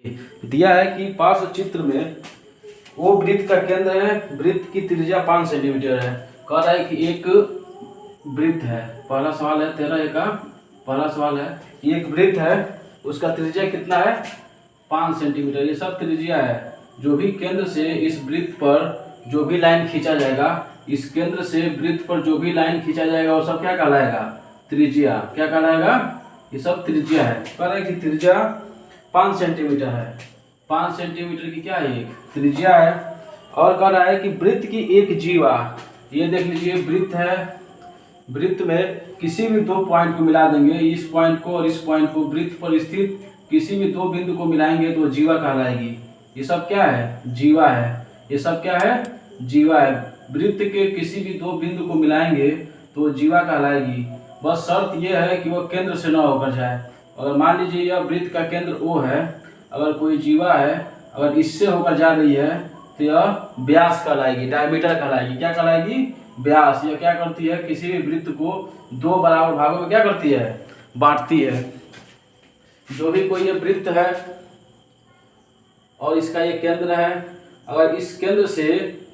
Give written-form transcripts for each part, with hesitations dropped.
दिया है कि पार्श्व चित्र में वो वृत्त का केंद्र है, वृत्त की त्रिज्या 5 सेंटीमीटर है। कह रहा है कि एक वृत्त है, पहला सवाल है 13 का पहला सवाल है, एक वृत्त है, उसका त्रिज्या कितना है 5 सेंटीमीटर। ये सब त्रिज्या है। जो भी केंद्र से इस वृत्त पर जो भी लाइन खींचा जाएगा, इस केंद्र से वृत्त पर जो भी लाइन खींचा जाएगा वो सब क्या कहलाएगा, त्रिज्या। क्या कहलाएगा, ये सब त्रिज्या है। कह रहा है कि त्रिज्या 5 सेंटीमीटर है, 5 सेंटीमीटर की क्या है, एक त्रिज्या है। और कह रहा है कि वृत्त की एक जीवा, ये देख लीजिए वृत्त है, वृत्त में किसी भी दो पॉइंट को मिला देंगे, इस पॉइंट को और इस पॉइंट को, वृत्त पर स्थित किसी भी दो बिंदु को मिलाएंगे तो जीवा कहलाएगी। ये सब क्या है, जीवा है। ये सब क्या है, जीवा है। वृत्त के किसी भी दो बिंदु को मिलाएंगे तो जीवा कहलाएगी। बस शर्त यह है कि वह केंद्र से न होकर जाए। अगर मान लीजिए यह वृत्त का केंद्र O है, अगर कोई जीवा है, अगर इससे होकर जा रही है तो यह व्यास कहलाएगी, डायमीटर कहलाएगी। क्या कहलाएगी, व्यास। यह क्या करती है, किसी भी वृत्त को दो बराबर भागों में क्या करती है, बांटती है। जो भी कोई ये वृत्त है और इसका ये केंद्र है, अगर इस केंद्र से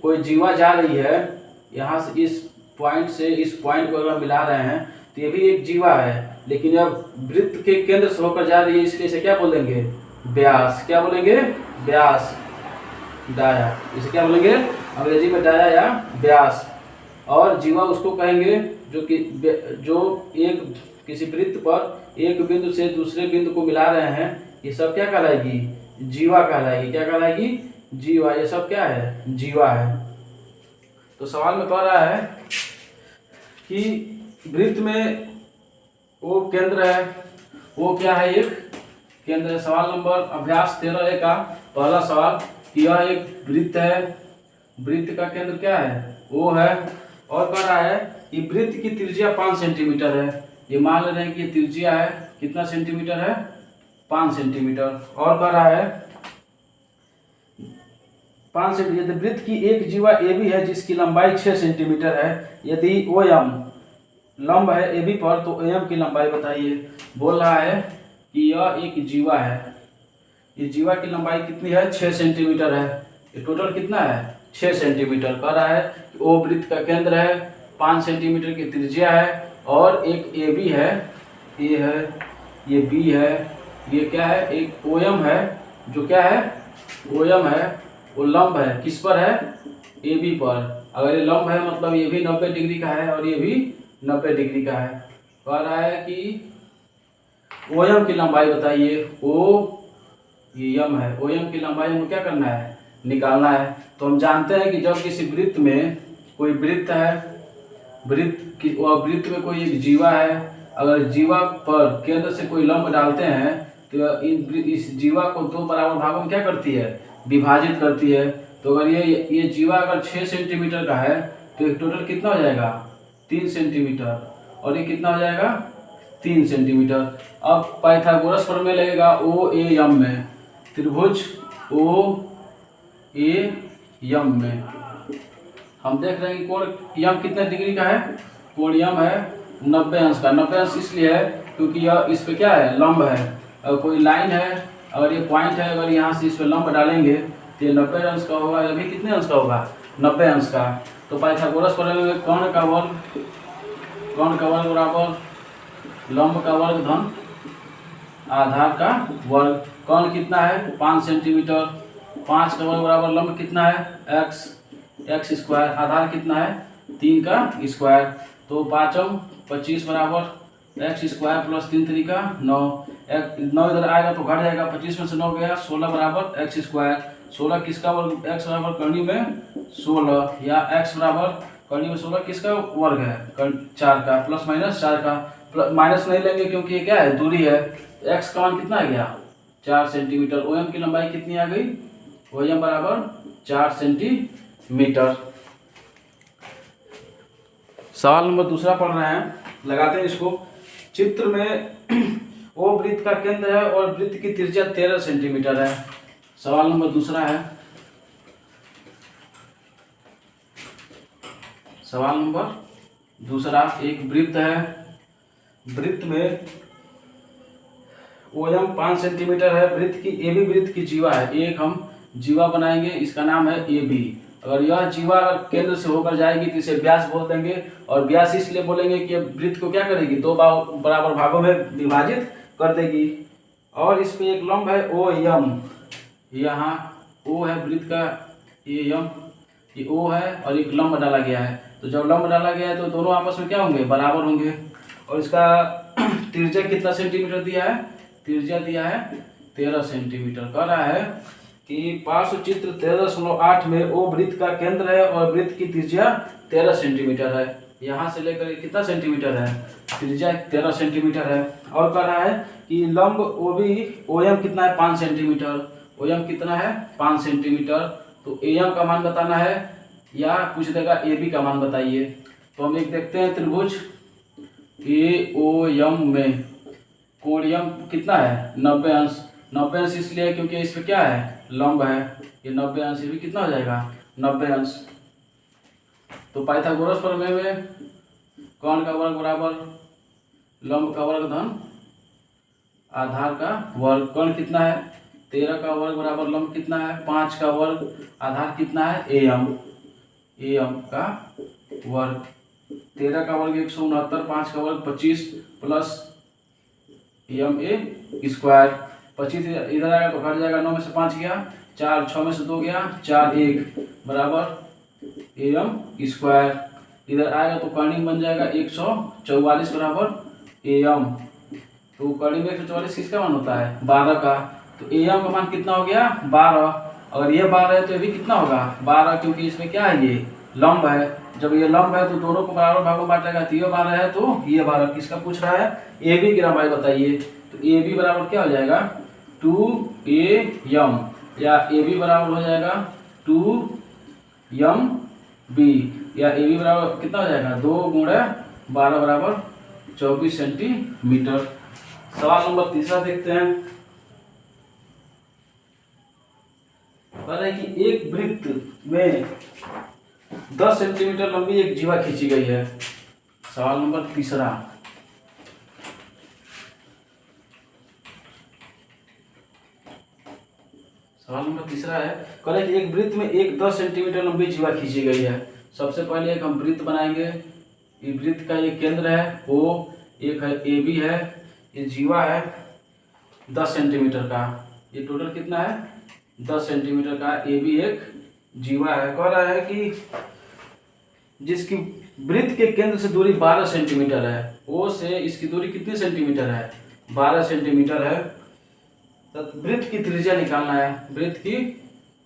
कोई जीवा जा रही है, यहाँ से इस पॉइंट से इस पॉइंट को अगर मिला रहे हैं तो ये भी एक जीवा है, लेकिन अब वृत्त के केंद्र से होकर जा रही है, इसके इसे क्या बोलेंगे, व्यास। क्या बोलेंगे, व्यास, डाया। इसे क्या बोलेंगे, अंग्रेजी में डाया या व्यास। और जीवा उसको कहेंगे जो एक किसी वृत्त पर एक बिंदु से दूसरे बिंदु को मिला रहे हैं, ये सब क्या कहलाएगी, जीवा कहलाएगी। क्या कहलाएगी, जीवा। ये सब क्या है, जीवा है। तो सवाल में कह रहा है कि वृत्त में वो केंद्र है, वो क्या है, एक केंद्र है। सवाल नंबर अभ्यास 13 का पहला सवाल, यह एक वृत्त है, वृत्त का केंद्र क्या है, वो है। और कह रहा है कि वृत्त की त्रिज्या 5 सेंटीमीटर है। ये मान ले रहे हैं कि ये त्रिज्या है, कितना सेंटीमीटर है, 5 सेंटीमीटर। और कह रहा है 5 सेंटीमीटर, यदि वृत्त की एक जीवा AB है जिसकी लंबाई 6 सेंटीमीटर है, यदि OM लंब है AB पर तो AM की लंबाई बताइए। बोल रहा है कि यह एक जीवा है, ये जीवा की लंबाई कितनी है, 6 सेंटीमीटर है। ये टोटल कितना है, 6 सेंटीमीटर। कह रहा है कि O वृत्त का केंद्र है, 5 सेंटीमीटर की त्रिज्या है, और एक AB है, A है, ये B है, ये क्या है, एक OM है, जो क्या है, OM है, वो लंब है, किस पर है, AB पर। अगर ये लंब है मतलब ये भी 90 डिग्री का है और ये भी 90 डिग्री का है। कह रहा है कि OM की लंबाई बताइए। ये यम है, OM की लंबाई हमें क्या करना है, निकालना है। तो हम जानते हैं कि जब किसी वृत्त में कोई वृत्त है, वृत्त में कोई एक जीवा है, अगर जीवा पर केंद्र से कोई लंब डालते हैं तो इस जीवा को दो बराबर भागों में क्या करती है, विभाजित करती है। तो अगर ये जीवा अगर 6 सेंटीमीटर का है तो एक टोटल कितना हो जाएगा, 3 सेंटीमीटर, और ये कितना हो जाएगा, 3 सेंटीमीटर। अब पाइथागोरस प्रमेय लगेगा OAM में, त्रिभुज OAM में हम देख रहे हैं कि कोण यम कितने डिग्री का है, कोण यम है 90 अंश का। 90 अंश इसलिए है क्योंकि यह इस पे क्या है, लंब है। अगर कोई लाइन है, अगर ये पॉइंट है, अगर यहाँ से इस पे लंब डालेंगे तो ये 90 अंश का होगा, ये भी कितने अंश का होगा, 90 अंश का। तो पाइथागोरस प्रमेय में कोण का वर्ग बराबर लंब का वर्ग धन आधार का वर्ग। कोण कितना है, 5 सेंटीमीटर, 5 का वर्ग बराबर लंब कितना है, x स्क्वायर, आधार कितना है, 3 का स्क्वायर। तो 5 25 बराबर x स्क्वायर प्लस 3 3 का 9, 9 इधर आएगा तो घट जाएगा, 25 में से 9 गया, 16 बराबर x स्क्वायर। 16 किसका वर्ग, x बराबर करनी में 16, या x बराबर करनी में 16 किसका वर्ग है, 4 का, प्लस माइनस 4 का। माइनस नहीं लेंगे क्योंकि ये क्या है, दूरी है। x का मान कितना आ गया, 4 सेंटीमीटर। OM की लंबाई कितनी आ गई, OM बराबर 4 सेंटीमीटर। सवाल नंबर दूसरा पढ़ रहे हैं, लगाते हैं इसको। चित्र में O वृत्त का केंद्र है और वृत्त की त्रिज्या 13 सेंटीमीटर है। सवाल नंबर दूसरा है, सवाल नंबर दूसरा, एक वृत्त है, वृत्त में OM 5 सेंटीमीटर है वृत्त की, AB वृत्त की जीवा है। एक हम जीवा बनाएंगे, इसका नाम है AB। अगर यह जीवा अगर केंद्र से होकर जाएगी तो इसे व्यास बोल देंगे, और व्यास इसलिए बोलेंगे कि वृत्त को क्या करेगी, दो बराबर भागों में विभाजित कर देगी। और इस पे एक लंब है OM, यहाँ O है वृत्त का, ये M, ये O है और एक लंब डाला गया है। तो जब लंब डाला गया है तो दोनों आपस में क्या होंगे, बराबर होंगे। और इसका त्रिज्या कितना सेंटीमीटर दिया है, त्रिज्या दिया है 13 सेंटीमीटर। कह रहा है कि पार्श्व चित्र 13.8 में O वृत्त का केंद्र है और वृत्त की त्रिज्या 13 सेंटीमीटर है। यहाँ से लेकर कितना सेंटीमीटर है, त्रिज्या 13 सेंटीमीटर है। और कह रहा है कि लंब OM कितना है, 5 सेंटीमीटर। OM कितना है, 5 सेंटीमीटर। तो AM का मान बताना है या पूछ देगा AB का मान बताइए। तो हम एक देखते हैं त्रिभुज AOM में कोण M कितना है, 90 अंश। 90 अंश इसलिए क्योंकि इसमें क्या है, लंब है, ये 90 अंश, ये भी कितना हो जाएगा, 90 अंश। तो पाइथागोरस प्रमेय में कोण का वर्ग बराबर लंब का वर्ग धन आधार का वर्ग। कोण कितना है, 13 का वर्ग बराबर लंब कितना है, 5 का वर्ग, आधार कितना है, AM का वर्ग। 13 का वर्ग 169, 5 का वर्ग 25 प्लस MA स्क्वायर। 25 इधर आएगा तो घट जाएगा, 9 में से 5 गया 4, 6 में से 2 गया 4, 1 बराबर AM स्क्वायर। इधर आएगा तो कर्णिक बन जाएगा 144 बराबर AM। तो कर्णिक में 144 किसका मान होता है, 12 का। तो AM का मान कितना हो गया, 12। अगर ये 12 है तो ये भी कितना होगा, 12, क्योंकि इसमें क्या है, ये लंब है। जब ये लंब है तो दोनों को बराबर भागों में बांटेगा, तो ये 12 है तो ये 12। किसका पूछ रहा है, AB की लंबाई बताइए। तो AB बराबर क्या हो जाएगा, 2AM, या AB बराबर हो जाएगा 2MB, या AB बराबर कितना हो जाएगा, 2 गुणा 12 बराबर 24 सेंटीमीटर। सवाल नंबर तीसरा देखते हैं। कह रहा है कि एक वृत्त में 10 सेंटीमीटर लंबी एक जीवा खींची गई है। सवाल नंबर तीसरा, सवाल नंबर तीसरा है, कह रहा है कि एक वृत्त में एक 10 सेंटीमीटर लंबी जीवा खींची गई है। सबसे पहले एक हम वृत्त बनाएंगे। ये वृत्त का ये केंद्र है O, एक है AB है, ये जीवा है 10 सेंटीमीटर का। ये टोटल कितना है, 10 सेंटीमीटर का। AB एक जीवा है। कह रहा है कि जिसकी वृत्त के केंद्र से दूरी 12 सेंटीमीटर है, O से इसकी दूरी कितनी सेंटीमीटर है, 12 सेंटीमीटर है। तो वृत्त की त्रिज्या निकालना है, वृत्त की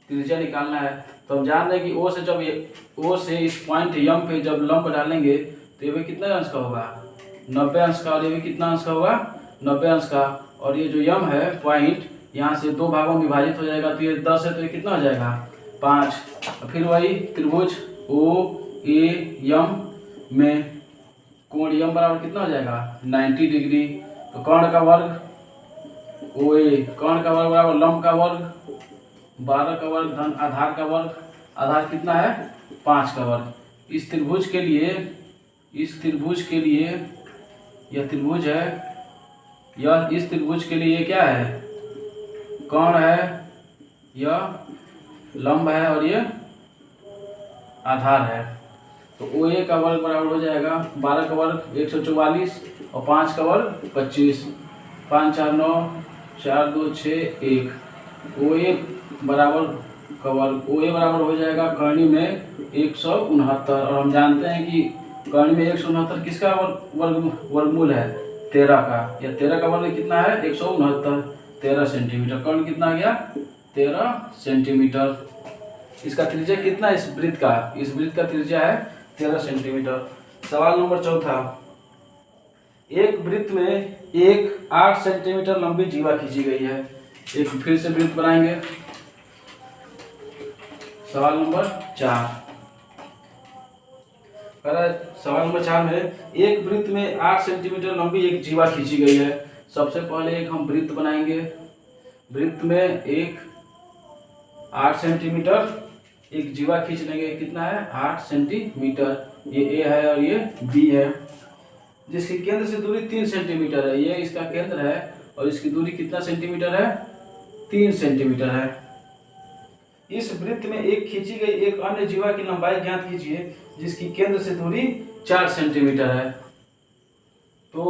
त्रिज्या निकालना है। तो हम जान रहे हैं कि O से जब ये O से इस पॉइंट M पे जब लंब डालेंगे तो ये भी कितना अंश का होगा, 90 अंश का। और ये भी कितना अंश का होगा, 90 अंश का। और ये जो M है पॉइंट, यहाँ से दो भागों में विभाजित हो जाएगा। तो ये 10 है तो ये कितना हो जाएगा, 5। फिर वही त्रिभुज OAM में कोण M बराबर कितना हो जाएगा, 90 डिग्री। तो कोण का वर्ग OA, कोण का वर्ग बराबर लंब का वर्ग 12 का वर्ग धन आधार का वर्ग। आधार कितना है, 5 का वर्ग। इस त्रिभुज के लिए यह त्रिभुज है, यह इस त्रिभुज के लिए क्या है, कोण है, यह लंब है और ये आधार है। तो OA का वर्ग बराबर हो जाएगा 12 का वर्ग 144 और 5 का वर्ग 25। 5 4 9, 4 2 6 1। OA बराबर का वर्ग, OA बराबर हो जाएगा कर्णी में 169। और हम जानते हैं कि कर्णी में 169 किसका वर्गमूल है, 13 का। या 13 का वर्ग कितना है, 169, 13 सेंटीमीटर। कर्ण कितना आ गया, 13 सेंटीमीटर। इसका त्रिज्या कितना है, इस वृत्त का त्रिज्या है 13 सेंटीमीटर। सवाल नंबर चौथा, एक वृत्त में एक 8 सेंटीमीटर लंबी जीवा खींची गई है। एक फिर से वृत्त बनाएंगे। सवाल नंबर 4, सवाल नंबर 4 में एक वृत्त में 8 सेंटीमीटर लंबी एक जीवा खींची गई है। सबसे पहले एक हम वृत्त बनाएंगे। वृत्त में एक 8 सेंटीमीटर एक जीवा खींच लेंगे। कितना है, 8 सेंटीमीटर। ये A है और ये B है, जिसके केंद्र से दूरी 3 सेंटीमीटर है। ये इसका केंद्र है और इसकी दूरी कितना सेंटीमीटर है, 3 सेंटीमीटर है। इस वृत्त में एक खींची गई एक अन्य जीवा की लंबाई ज्ञात कीजिए जिसकी केंद्र से दूरी 4 सेंटीमीटर है। तो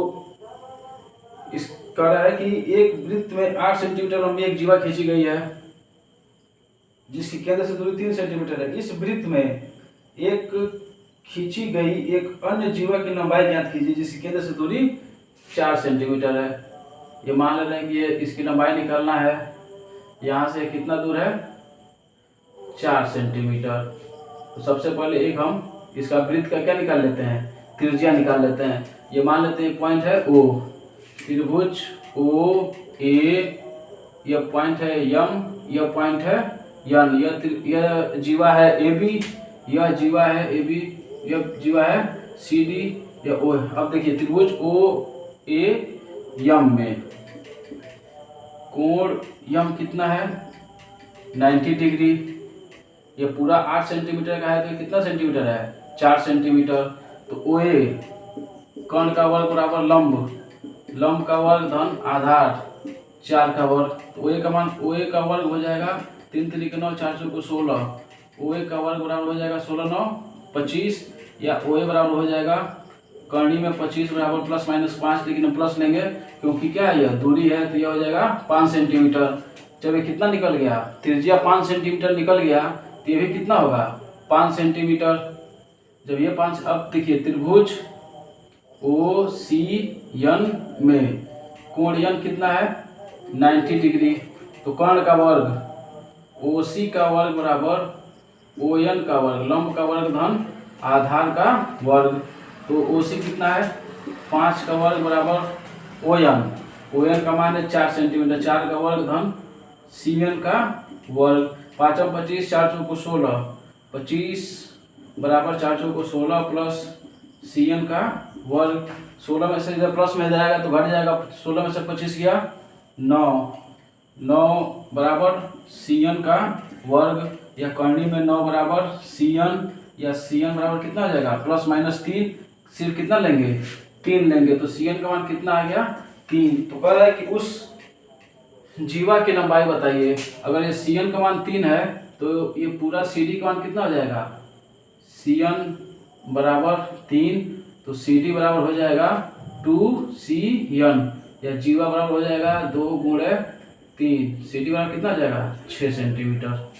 इस कह रहा है कि एक वृत्त में 8 सेंटीमीटर लंबी एक जीवा खींची गई है जिसकी केंद्र से दूरी 3 सेंटीमीटर है। इस वृत्त में एक खींची गई एक अन्य जीवा की लंबाई ज्ञात कीजिए जिसकी केंद्र से दूरी 4 सेंटीमीटर है। ये मान ले रहे हैं कि ये इसकी लंबाई निकालना है, यहाँ से कितना दूर है, 4 सेंटीमीटर। तो सबसे पहले एक हम इसका वृत्त का क्या निकाल लेते हैं, त्रिज्या निकाल लेते हैं। ये मान लेते हैं पॉइंट है O, त्रिभुज O A, यह पॉइंट है M, यह पॉइंट है N, यह जीवा है AB, यह जीवा है AB, यह जीवा है CD, यह O है। अब देखिए त्रिभुज OAM में कोण M कितना है, 90 डिग्री। ये पूरा 8 सेंटीमीटर का है तो कितना सेंटीमीटर है, 4 सेंटीमीटर। तो OA कर्ण का वर्ग बराबर लंब, लंब का वर्ग धन आधार 4 का वर्ग। तो OA का मान, OA का वर्ग हो जाएगा 3 3 9 4 4 16। OA का वर्ग बराबर हो जाएगा 16 9 25, या OA बराबर हो जाएगा कर्णी में 25 बराबर प्लस माइनस 5, लेकिन हम प्लस लेंगे क्योंकि क्या है, यह दूरी है तो यह हो जाएगा 5 सेंटीमीटर। जब ये कितना निकल गया, त्रिज्या 5 सेंटीमीटर निकल गया तो ये भी कितना होगा, 5 सेंटीमीटर। जब ये 5, अब देखिए त्रिभुज OCN में कोण N कितना है, 90 डिग्री। तो कर्ण का वर्ग OC का वर्ग बराबर ON का वर्ग, लंब का वर्ग धन आधार का वर्ग। तो OC कितना है, 5 का वर्ग बराबर ON, ON का मान है 4 सेंटीमीटर, 4 का वर्ग धन CN का वर्ग। 5 25, 4 चौको 16, 25 बराबर 4 चौको 16 प्लस CN का वर्ग। 16 में से इधर प्लस में जाएगा तो घट जाएगा, 16 में से 25 गया 9, 9 बराबर CN का वर्ग, या कर्णी में 9 बराबर CN, या CN बराबर कितना हो जाएगा, प्लस माइनस 3, सिर्फ कितना लेंगे, 3 लेंगे। तो CN का मान कितना आ गया, 3। तो कह रहा है कि उस जीवा की लंबाई बताइए। अगर ये CN का मान 3 है तो ये पूरा CD का मान कितना हो जाएगा, CN बराबर 3, तो CD बराबर हो जाएगा 2CN, या जीवा बराबर हो जाएगा 2 गुणे 3, CD बराबर कितना हो जाएगा, 6 सेंटीमीटर।